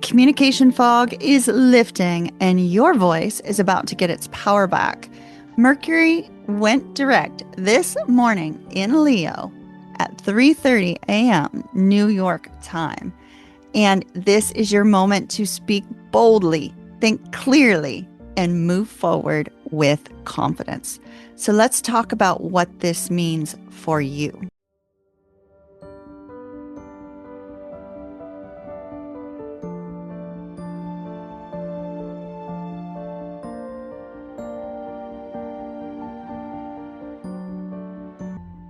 communication fog is lifting and your voice is about to get its power back. Mercury went direct this morning in Leo at 3:30 a.m. New York time. And this is your moment to speak boldly, think clearly, and move forward with confidence. So let's talk about what this means for you.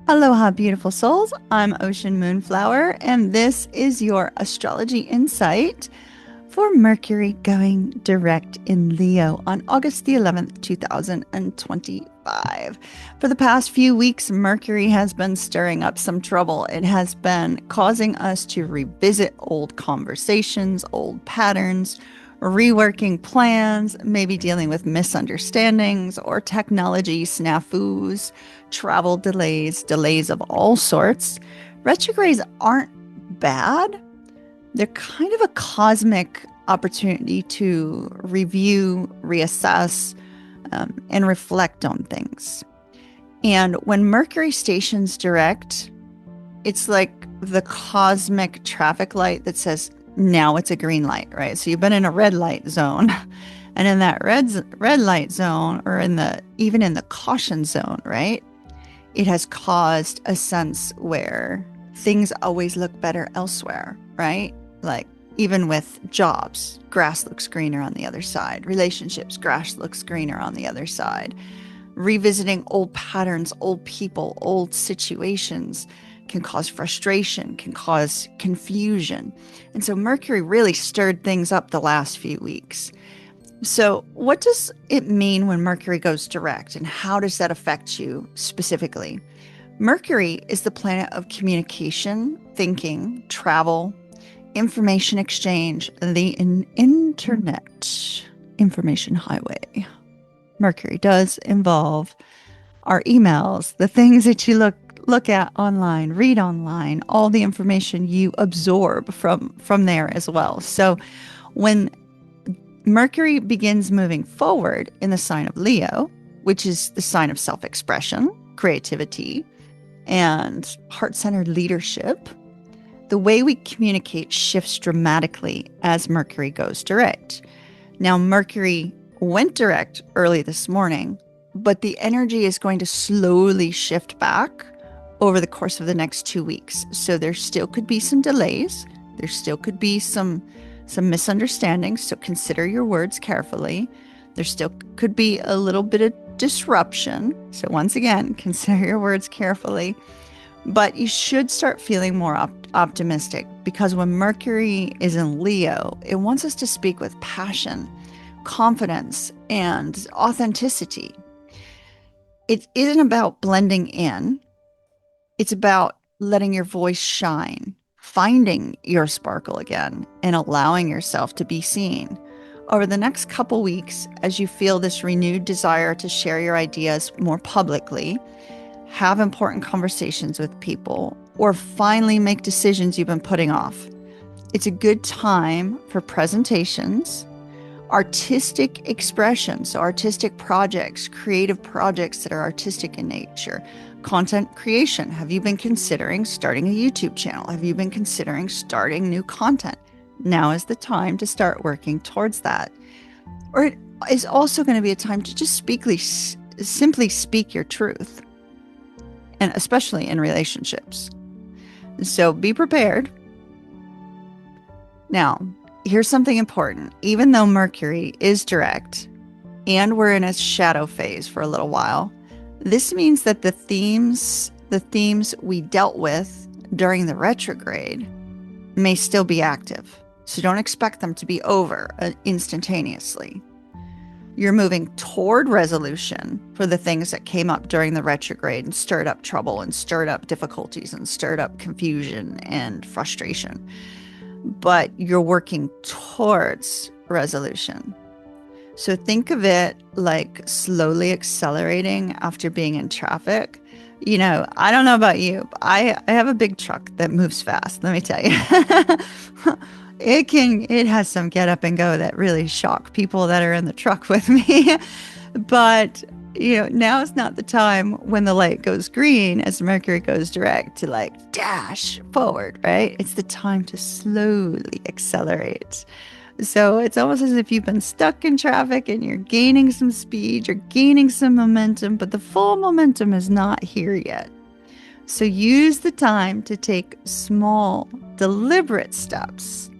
Aloha, beautiful souls. I'm Ocean Moonflower, and this is your astrology insight for Mercury going direct in Leo on August the 11th, 2025. For the past few weeks, Mercury has been stirring up some trouble. It has been causing us to revisit old conversations, old patterns, reworking plans, maybe dealing with misunderstandings or technology snafus, travel delays of all sorts. Retrogrades aren't bad. They're kind of a cosmic opportunity to review, reassess, and reflect on things. And when Mercury stations direct, it's like the cosmic traffic light that says, now it's a green light, right? So you've been in a red light zone. And in that red light zone, or even in the caution zone, right? It has caused a sense where things always look better elsewhere, right? Like even with jobs, grass looks greener on the other side. Relationships, grass looks greener on the other side. Revisiting old patterns, old people, old situations can cause frustration, can cause confusion. And so Mercury really stirred things up the last few weeks. So what does it mean when Mercury goes direct, and how does that affect you specifically? Mercury is the planet of communication, thinking, travel, information exchange, the internet, information highway. Mercury does involve our emails, the things that you look at online, read online, all the information you absorb from there as well. So when Mercury begins moving forward in the sign of Leo, which is the sign of self-expression, creativity, and heart-centered leadership, the way we communicate shifts dramatically as Mercury goes direct. Now, Mercury went direct early this morning, but the energy is going to slowly shift back over the course of the next 2 weeks. So there still could be some delays. There still could be some misunderstandings. So consider your words carefully. There still could be a little bit of disruption. So once again, consider your words carefully. But you should start feeling more optimistic, because when Mercury is in Leo, it wants us to speak with passion, confidence, and authenticity. It isn't about blending in. It's about letting your voice shine, finding your sparkle again, and allowing yourself to be seen. Over the next couple weeks, as you feel this renewed desire to share your ideas more publicly, have important conversations with people, or finally make decisions you've been putting off, it's a good time for presentations, artistic expressions, so artistic projects, creative projects that are artistic in nature, content creation. Have you been considering starting a YouTube channel? Have you been considering starting new content? Now is the time to start working towards that. Or it is also going to be a time to just simply speak your truth, and especially in relationships. So be prepared. Now, here's something important. Even though Mercury is direct and we're in a shadow phase for a little while, this means that the themes we dealt with during the retrograde may still be active. So don't expect them to be over instantaneously. You're moving toward resolution for the things that came up during the retrograde and stirred up trouble and stirred up difficulties and stirred up confusion and frustration. But you're working towards resolution. So think of it like slowly accelerating after being in traffic. You know, I don't know about you, but I have a big truck that moves fast, let me tell you. It has some get up and go that really shock people that are in the truck with me. But, now is not the time when the light goes green as Mercury goes direct to like dash forward, right? It's the time to slowly accelerate. So it's almost as if you've been stuck in traffic and you're gaining some speed, you're gaining some momentum, but the full momentum is not here yet. So use the time to take small, deliberate steps,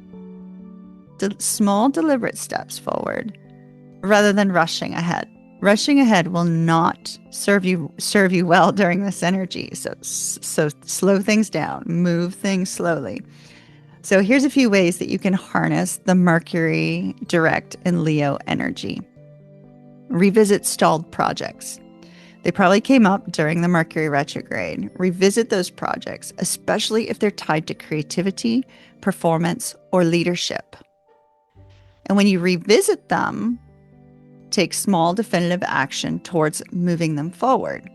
deliberate steps forward rather than rushing ahead. Rushing ahead will not serve you well during this energy. So slow things down, move things slowly. So here's a few ways that you can harness the Mercury direct in Leo energy. Revisit stalled projects. They probably came up during the Mercury retrograde. Revisit those projects, especially if they're tied to creativity, performance, or leadership. And when you revisit them, take small definitive action towards moving them forward.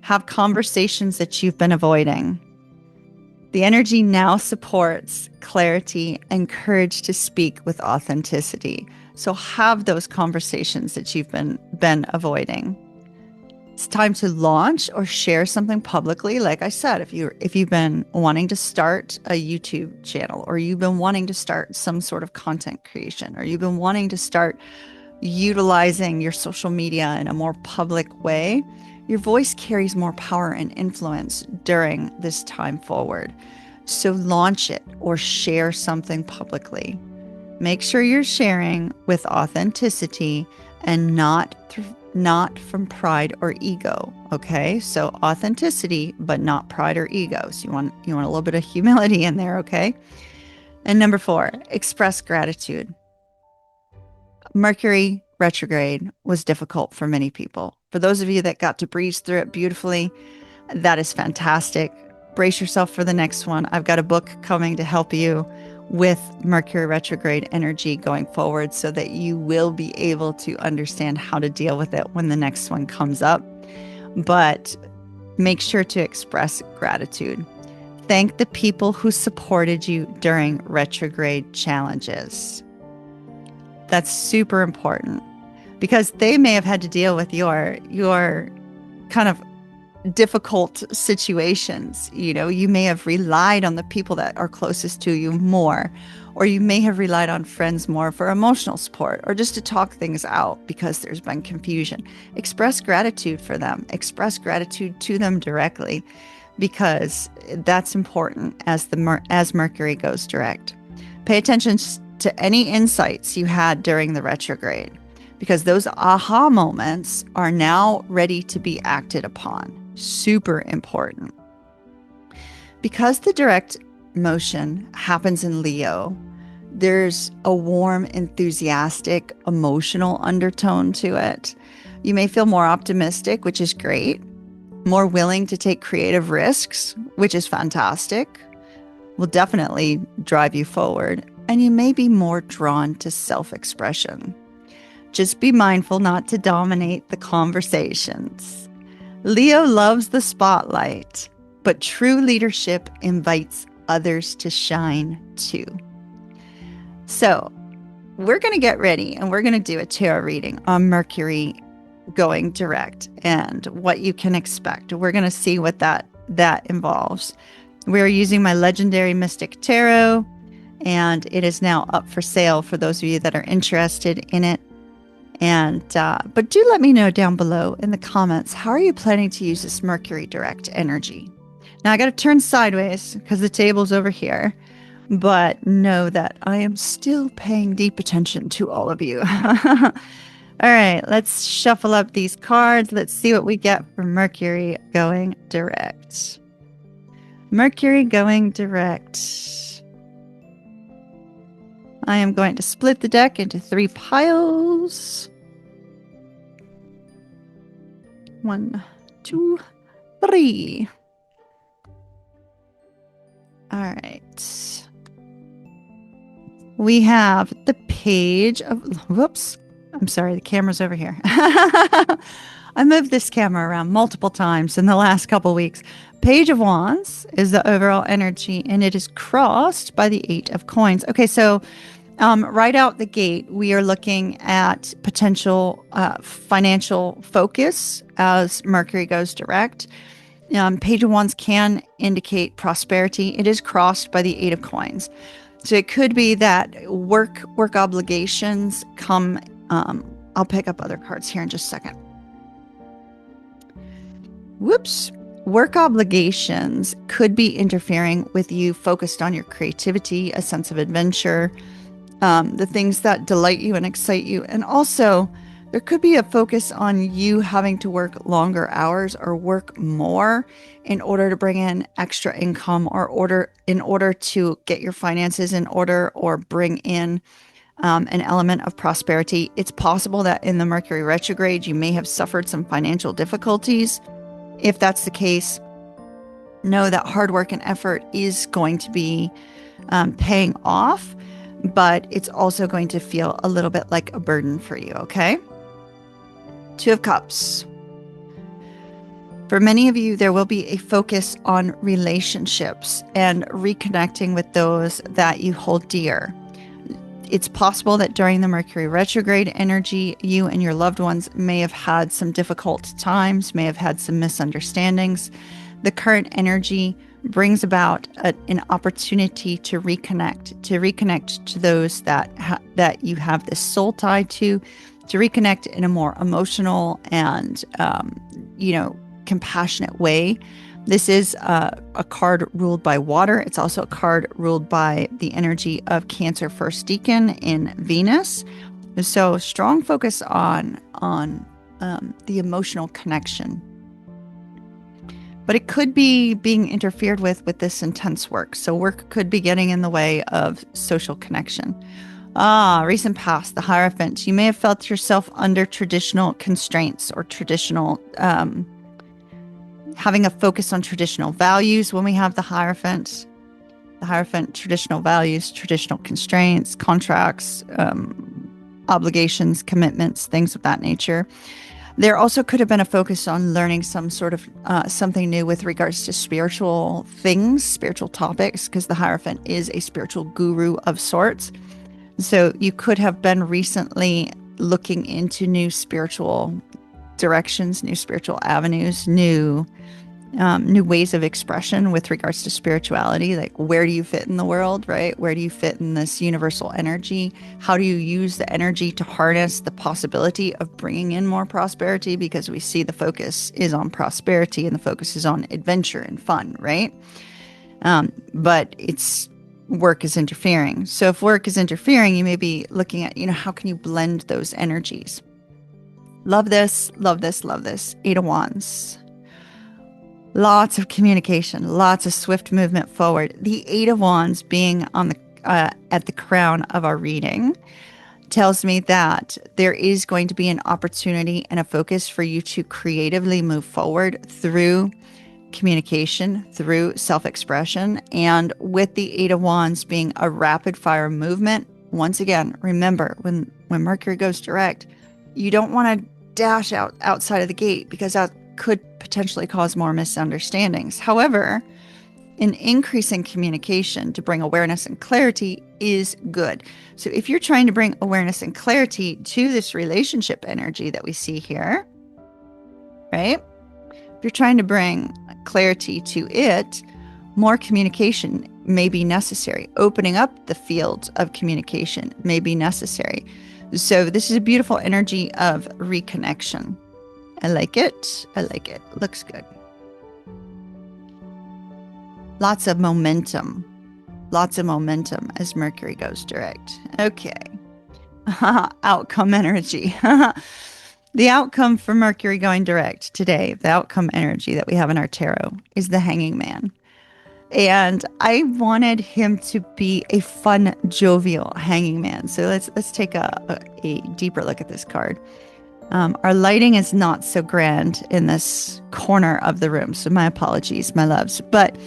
Have conversations that you've been avoiding. The energy now supports clarity and courage to speak with authenticity. So have those conversations that you've been avoiding. It's time to launch or share something publicly. Like I said, if you've been wanting to start a YouTube channel, or you've been wanting to start some sort of content creation, or you've been wanting to start utilizing your social media in a more public way, your voice carries more power and influence during this time forward. So launch it or share something publicly. Make sure you're sharing with authenticity and not from pride or ego. Okay, so authenticity, but not pride or ego. So you want a little bit of humility in there. Okay. And number 4, express gratitude. Mercury retrograde was difficult for many people. For those of you that got to breeze through it beautifully, that is fantastic. Brace yourself for the next one. I've got a book coming to help you with Mercury retrograde energy going forward so that you will be able to understand how to deal with it when the next one comes up. But make sure to express gratitude. Thank the people who supported you during retrograde challenges. That's super important because they may have had to deal with your kind of difficult situations. You may have relied on the people that are closest to you more, or you may have relied on friends more for emotional support or just to talk things out because there's been confusion. Express gratitude for them. Express gratitude to them directly because that's important as Mercury goes direct. Pay attention to any insights you had during the retrograde, because those aha moments are now ready to be acted upon. Super important. Because the direct motion happens in Leo, there's a warm, enthusiastic, emotional undertone to it. You may feel more optimistic, which is great, more willing to take creative risks, which is fantastic, will definitely drive you forward. And you may be more drawn to self-expression. Just be mindful not to dominate the conversations. Leo loves the spotlight, but true leadership invites others to shine too. So we're going to get ready and we're going to do a tarot reading on Mercury going direct and what you can expect. We're going to see what that involves. We're using my Legendary Mystic Tarot, and it is now up for sale for those of you that are interested in it. And but do let me know down below in the comments, how are you planning to use this Mercury direct energy? Now I got to turn sideways because the table's over here, but know that I am still paying deep attention to all of you. All right, let's shuffle up these cards. Let's see what we get for Mercury going direct. Mercury going direct. I am going to split the deck into 3 piles. 1, 2, 3. All right. We have the page of, whoops, I'm sorry, the camera's over here. I moved this camera around multiple times in the last couple weeks. Page of Wands is the overall energy, and it is crossed by the Eight of Coins. Okay, so right out the gate, we are looking at potential financial focus as Mercury goes direct. Page of Wands can indicate prosperity. It is crossed by the Eight of Coins. So it could be that work obligations come. I'll pick up other cards here in just a second. Whoops. Work obligations could be interfering with you focused on your creativity, a sense of adventure, the things that delight you and excite you. And also, there could be a focus on you having to work longer hours or work more in order to bring in extra income or in order to get your finances in order or bring in an element of prosperity. It's possible that in the Mercury retrograde, you may have suffered some financial difficulties. If that's the case, know that hard work and effort is going to be paying off, but it's also going to feel a little bit like a burden for you, okay? Two of Cups. For many of you, there will be a focus on relationships and reconnecting with those that you hold dear. It's possible that during the Mercury retrograde energy, you and your loved ones may have had some difficult times, may have had some misunderstandings. The current energy brings about an opportunity to reconnect to those that you have this soul tie to reconnect in a more emotional and, compassionate way. This is a card ruled by water. It's also a card ruled by the energy of Cancer First Decan in Venus. So strong focus on the emotional connection. But it could be being interfered with this intense work. So work could be getting in the way of social connection. Recent past, the Hierophant. You may have felt yourself under traditional constraints or traditional having a focus on traditional values when we have the Hierophant. The Hierophant, traditional values, traditional constraints, contracts, obligations, commitments, things of that nature. There also could have been a focus on learning some sort of something new with regards to spiritual things, spiritual topics, because the Hierophant is a spiritual guru of sorts. So you could have been recently looking into new spiritual directions, new spiritual avenues, new ways of expression with regards to spirituality. Like, where do you fit in the world, right? Where do you fit in this universal energy? How do you use the energy to harness the possibility of bringing in more prosperity? Because we see the focus is on prosperity and the focus is on adventure and fun, right? But work is interfering. So if work is interfering, you may be looking at, how can you blend those energies? Love this, love this, love this. Eight of Wands. Lots of communication, lots of swift movement forward. The Eight of Wands being on the at the crown of our reading tells me that there is going to be an opportunity and a focus for you to creatively move forward through communication, through self-expression. And with the Eight of Wands being a rapid fire movement, once again, remember when Mercury goes direct, you don't want to dash outside of the gate because that could potentially cause more misunderstandings. However, an increase in communication to bring awareness and clarity is good. So if you're trying to bring awareness and clarity to this relationship energy that we see here, right? If you're trying to bring clarity to it, more communication may be necessary. Opening up the field of communication may be necessary. So this is a beautiful energy of reconnection. I like it. I like it. Looks good. Lots of momentum. Lots of momentum as Mercury goes direct. Okay. Outcome energy. The outcome for Mercury going direct today, the outcome energy that we have in our tarot is the Hanging Man. And I wanted him to be a fun, jovial hanging man. So let's take a deeper look at this card. Our lighting is not so grand in this corner of the room, so my apologies, my loves. But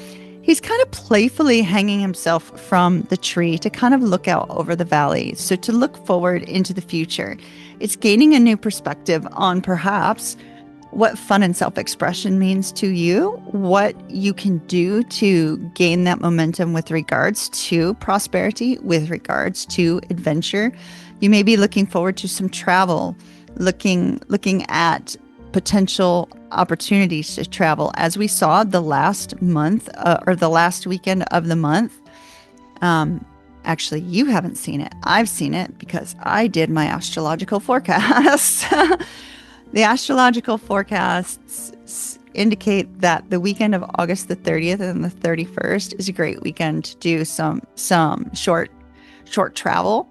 he's kind of playfully hanging himself from the tree to kind of look out over the valley. So to look forward into the future, it's gaining a new perspective on perhaps what fun and self-expression means to you, what you can do to gain that momentum with regards to prosperity, with regards to adventure. You may be looking forward to some travel, looking at potential opportunities to travel. As we saw the last month or the last weekend of the month, actually, you haven't seen it. I've seen it because I did my astrological forecast. The astrological forecasts indicate that the weekend of August the 30th and the 31st is a great weekend to do some short travel.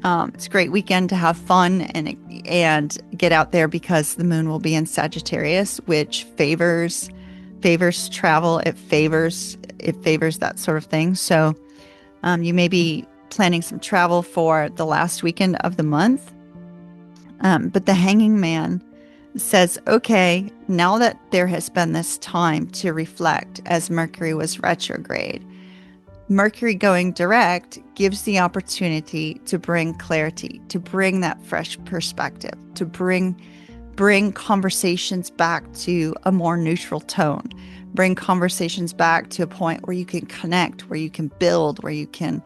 It's a great weekend to have fun and get out there because the moon will be in Sagittarius, which favors travel. It favors that sort of thing. So you may be planning some travel for the last weekend of the month. But the Hanging Man says, okay, now that there has been this time to reflect as Mercury was retrograde, Mercury going direct gives the opportunity to bring clarity, to bring that fresh perspective, to bring conversations back to a more neutral tone, bring conversations back to a point where you can connect, where you can build, where you can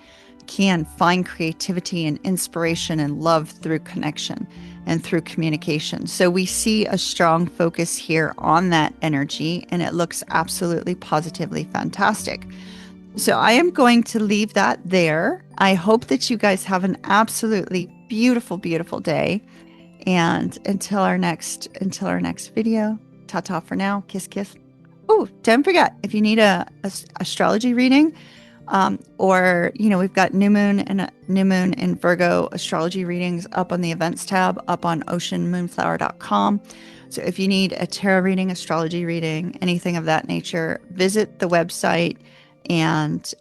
find creativity and inspiration and love through connection and through communication. So we see a strong focus here on that energy, and it looks absolutely positively fantastic. So I am going to leave that there. I hope that you guys have an absolutely beautiful, beautiful day. And until our next video, ta-ta for now. Kiss, kiss. Oh, don't forget, if you need a astrology reading, or, we've got new moon and Virgo astrology readings up on the events tab, up on oceanmoonflower.com. So if you need a tarot reading, astrology reading, anything of that nature, visit the website. And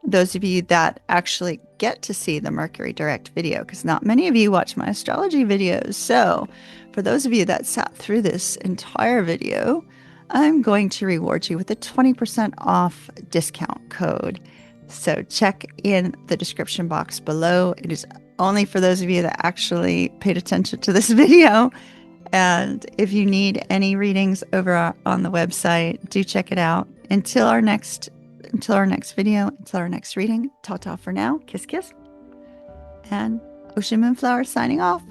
those of you that actually get to see the Mercury direct video, because not many of you watch my astrology videos. So for those of you that sat through this entire video, I'm going to reward you with a 20% off discount code. So check in the description box below. It is only for those of you that actually paid attention to this video. And if you need any readings over on the website, do check it out. Until our next video, until our next reading, ta-ta for now. Kiss, kiss. And Ocean Moonflower signing off.